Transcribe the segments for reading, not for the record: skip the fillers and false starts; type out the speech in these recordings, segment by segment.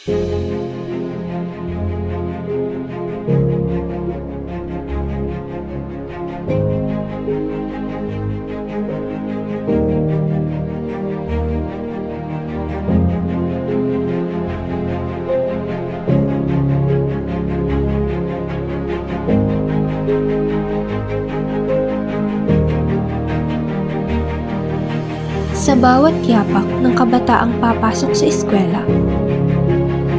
Sa bawat yapak ng kabataang papasok sa eskwela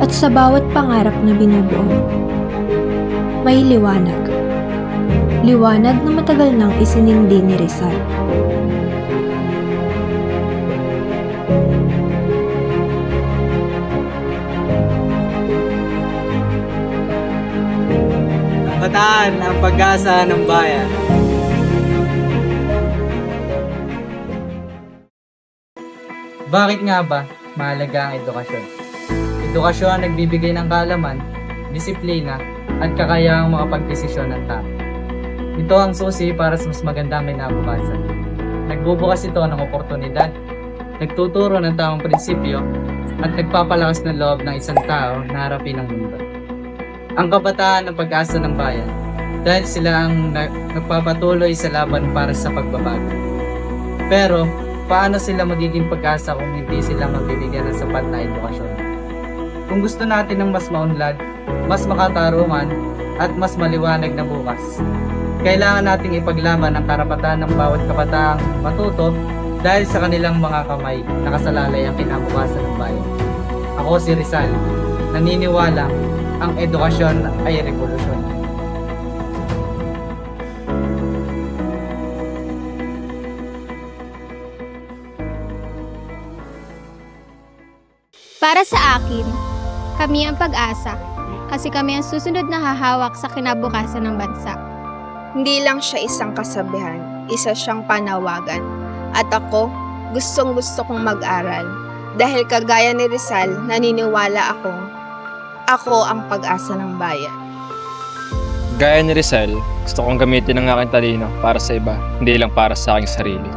at sa bawat pangarap na binubuo, may liwanag. Liwanag na matagal nang isinindi ni Rizal. Kabataan ang pag-asa ng bayan. Bakit nga ba mahalaga ang edukasyon? Edukasyon ang nagbibigay ng kaalaman, disiplina, at kakayahang makapagdesisyon ng tao. Ito ang susi para sa mas magandang kinabukasan. Nagbubukas ito ng oportunidad, nagtuturo ng tamang prinsipyo, at nagpapalakas ng loob ng isang tao na harapin ang mundo. Ang kabataan ang pag-asa ng bayan dahil sila ang nagpapatuloy sa laban para sa pagbabago. Pero, paano sila magiging pag-asa kung hindi sila magbibigyan ng sapat na edukasyon? Kung gusto natin ng mas maunlad, mas makatarungan, at mas maliwanag na bukas, kailangan nating ipaglaban ang karapatan ng bawat kabataang matuto dahil sa kanilang mga kamay nakasalalay ang kinabukasan ng bayan. Ako si Rizal, naniniwala ang edukasyon ay revolusyon. Para sa akin, kami ang pag-asa kasi kami ang susunod na hahawak sa kinabukasan ng bansa. Hindi lang siya isang kasabihan, isa siyang panawagan. At ako, gustong-gusto kong mag-aral. Dahil kagaya ni Rizal, naniniwala ako ang pag-asa ng bayan. Gaya ni Rizal, gusto kong gamitin ang aking talino para sa iba, hindi lang para sa aking sarili.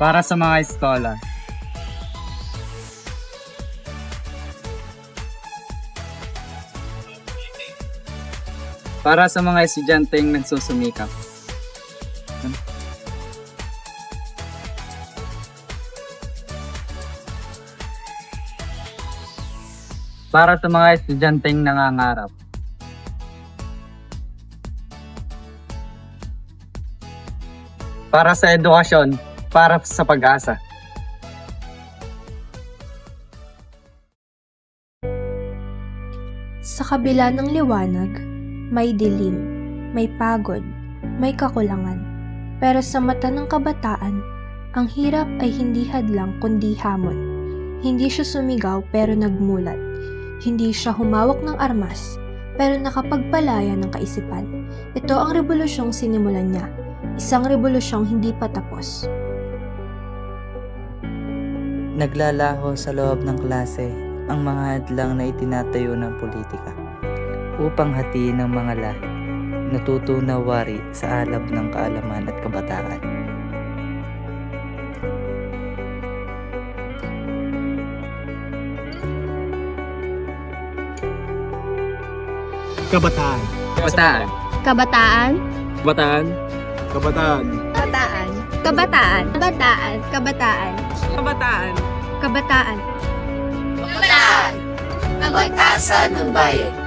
Para sa mga eskola, para sa mga estudyanteng nagsusumikap, para sa mga estudyanteng nangangarap, para sa edukasyon, para sa pag-asa. Sa kabila ng liwanag, may dilim, may pagod, may kakulangan. Pero sa mata ng kabataan, ang hirap ay hindi hadlang kundi hamon. Hindi siya sumigaw pero nagmulat. Hindi siya humawak ng armas pero nakapagpalaya ng kaisipan. Ito ang rebolusyong sinimulan niya, isang rebolusyong hindi pa tapos. Naglalaho sa loob ng klase ang mga hadlang na itinatayo ng politika upang hatiin ng mga lahi, natutunawari sa alab ng kaalaman at kabataan. Kabataan. Kabataan. Kabataan, Kabataan. Kabataan. kabataan, kabataan, kabataan, kabataan, Kabataan. kabataan. Kabataan, ang pag-asa ng bayan.